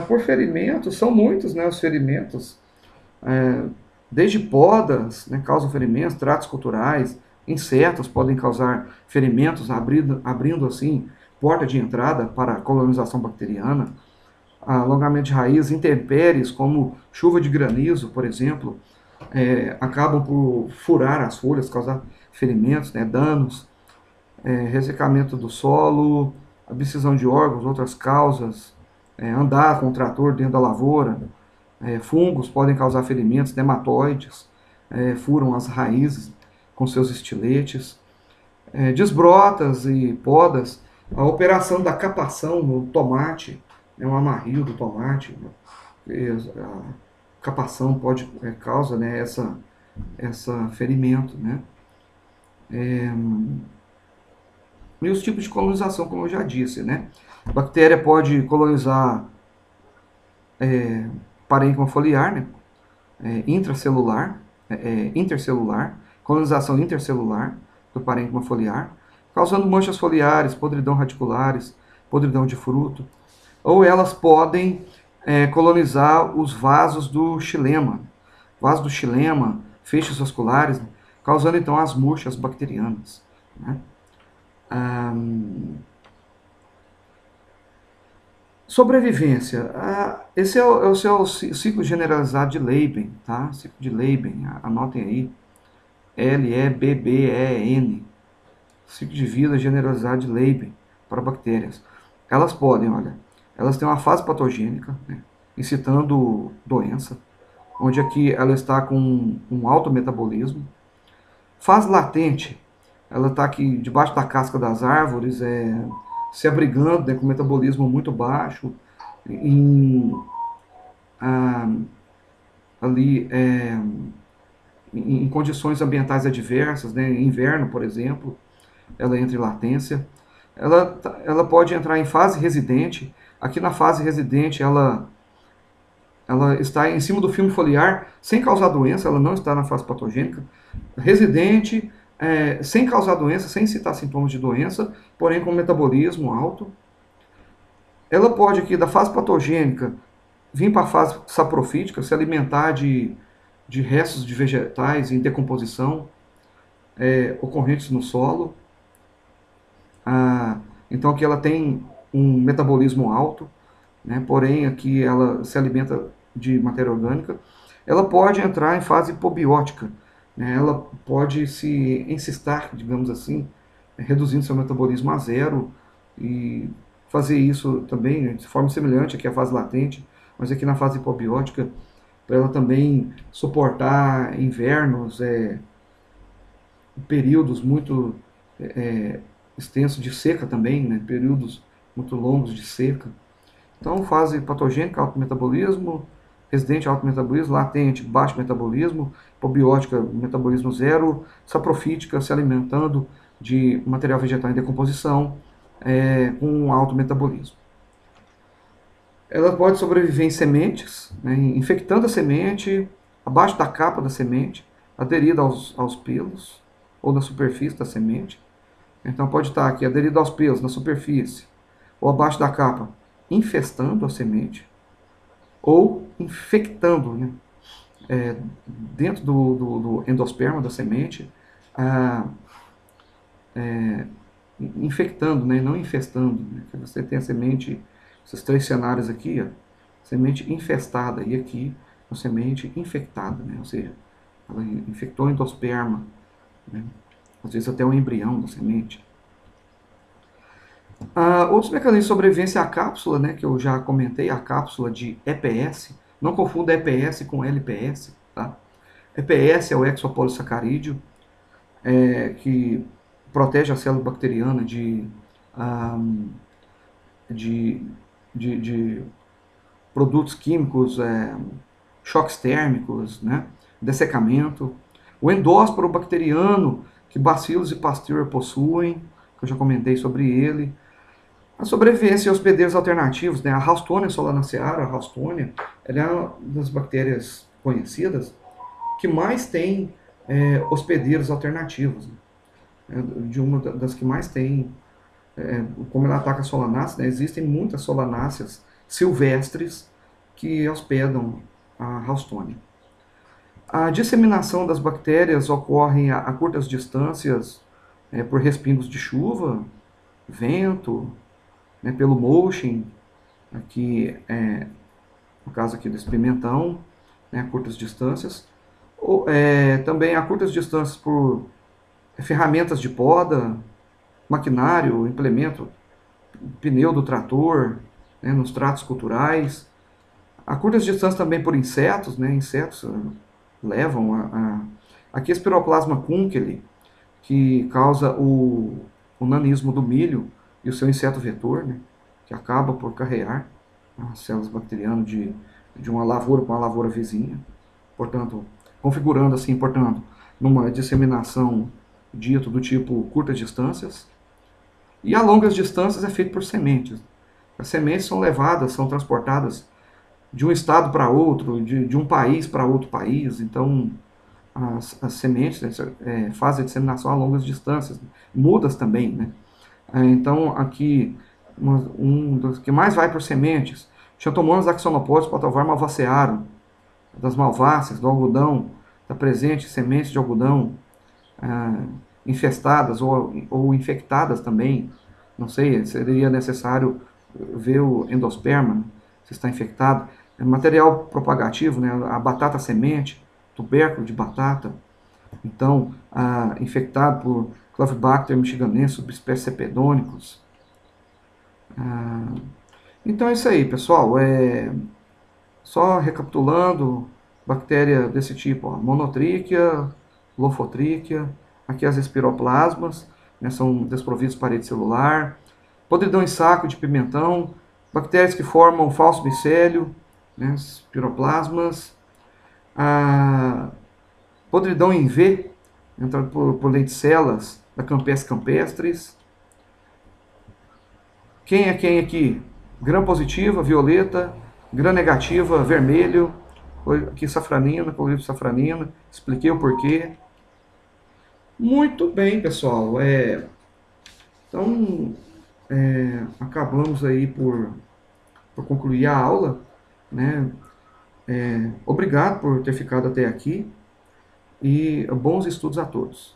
Por ferimentos, são muitos, né, os ferimentos, é, desde podas, né, causam ferimentos, tratos culturais, insetos podem causar ferimentos, abrindo assim porta de entrada para a colonização bacteriana, alongamento de raiz, intempéries como chuva de granizo, por exemplo, acabam por furar as folhas, causar ferimentos, né, danos, ressecamento do solo, abscisão de órgãos, outras causas, andar com o trator dentro da lavoura, fungos podem causar ferimentos, nematóides, furam as raízes com seus estiletes, desbrotas e podas, a operação da capação no tomate, um amarrio do tomate, a capação pode causa, né, essa ferimento, né? E os tipos de colonização, como eu já disse, né? A bactéria pode colonizar parênquima foliar, né? Intracelular, intercelular, colonização intercelular do parênquima foliar, causando manchas foliares, podridão radiculares, podridão de fruto. Ou elas podem colonizar os vasos do xilema, vasos do xilema, feixes vasculares, né? Causando então as murchas bacterianas, né? Sobrevivência. Esse é o seu ciclo generalizado de Leben, tá? Ciclo de Leben, anotem aí. Lebben. Ciclo de vida generalizado de Leben para bactérias. Elas podem, olha, elas têm uma fase patogênica, né, incitando doença, onde aqui ela está com um alto metabolismo. Fase latente, ela está aqui debaixo da casca das árvores, se abrigando, né, com metabolismo muito baixo, em, ah, ali em condições ambientais adversas, né, inverno, por exemplo, ela entra em latência. Ela pode entrar em fase residente. Aqui na fase residente, ela está em cima do filme foliar, sem causar doença, ela não está na fase patogênica. Residente, sem causar doença, sem citar sintomas de doença, porém com metabolismo alto. Ela pode aqui da fase patogênica vir para a fase saprofítica, se alimentar de restos de vegetais em decomposição ocorrentes no solo. Então aqui ela tem um metabolismo alto, né? Porém aqui ela se alimenta de matéria orgânica. Ela pode entrar em fase hipobiótica, né? Ela pode se encistar, digamos assim, reduzindo seu metabolismo a zero e fazer isso também, né, de forma semelhante aqui à fase latente, mas aqui na fase hipobiótica, para ela também suportar invernos, períodos muito extensos de seca também, né, períodos muito longos de seca. Então, fase patogênica, alto metabolismo, residente, alto metabolismo, latente, baixo metabolismo, hipobiótica, metabolismo zero, saprofítica, se alimentando de material vegetal em decomposição, com alto metabolismo. Ela pode sobreviver em sementes, né, infectando a semente, abaixo da capa da semente, aderida aos pelos ou na superfície da semente. Então pode estar aqui aderido aos pelos, na superfície, ou abaixo da capa, infestando a semente, ou infectando, né, dentro do endosperma da semente, infectando, né, não infestando. Né, que você tem a semente, esses três cenários aqui, ó, semente infestada, e aqui a semente infectada, né, ou seja, ela infectou o endosperma, né, às vezes até o embrião da semente. Outros mecanismos de sobrevivência é a cápsula, né, que eu já comentei, a cápsula de EPS. Não confunda EPS com LPS, tá? EPS é o exopolissacarídeo, que protege a célula bacteriana ah, de, de produtos químicos, choques térmicos, né, dessecamento. O endósporo bacteriano, que bacilos e Pasteur possuem, que eu já comentei sobre ele. A sobrevivência e hospedeiros alternativos, né? A Ralstonia solanacearum, a Ralstonia, ela é uma das bactérias conhecidas que mais tem hospedeiros alternativos, né? De uma das que mais tem, como ela ataca solanáceas, né? Existem muitas solanáceas silvestres que hospedam a Ralstonia. A disseminação das bactérias ocorre a curtas distâncias, por respingos de chuva, vento, né, pelo motion, aqui no caso aqui desse pimentão, né, a curtas distâncias, ou, também a curtas distâncias por ferramentas de poda, maquinário, implemento, pneu do trator, né, nos tratos culturais, a curtas distâncias também por insetos, né, insetos levam aqui a Spiroplasma kunkeli, que causa o nanismo do milho e o seu inseto vetor, né, que acaba por carrear as células bacterianas de uma lavoura para uma lavoura vizinha, portanto, configurando assim, portanto, numa disseminação dito do tipo curtas distâncias, e a longas distâncias é feito por sementes. As sementes são levadas, são transportadas de um estado para outro, de um país para outro país, então as sementes, né, fazem a disseminação a longas distâncias, mudas também, né? Então, aqui, um dos que mais vai por sementes, Xanthomonas axonopodis, Patovar malvacearum, das malváceas, do algodão, está presente sementes de algodão infestadas ou infectadas também. Não sei, seria necessário ver o endosperma, se está infectado. Material propagativo, né, a batata semente, tubérculo de batata, então, infectado por Clavibacter michiganensis, subespécie Cepedonicus. Então é isso aí, pessoal. Só recapitulando, bactéria desse tipo, ó, monotríquea, lofotríquea, aqui as espiroplasmas, né, são desprovidos de parede celular, podridão em saco de pimentão, bactérias que formam falso micélio, né, espiroplasmas, podridão em V, entrada por lenticelas da Campes campestris. Quem é quem aqui? Gram positiva, violeta, gram negativa, vermelho, aqui safranina, colorido safranina, expliquei o porquê. Muito bem, pessoal. Então, acabamos aí por concluir a aula, né? Obrigado por ter ficado até aqui e bons estudos a todos.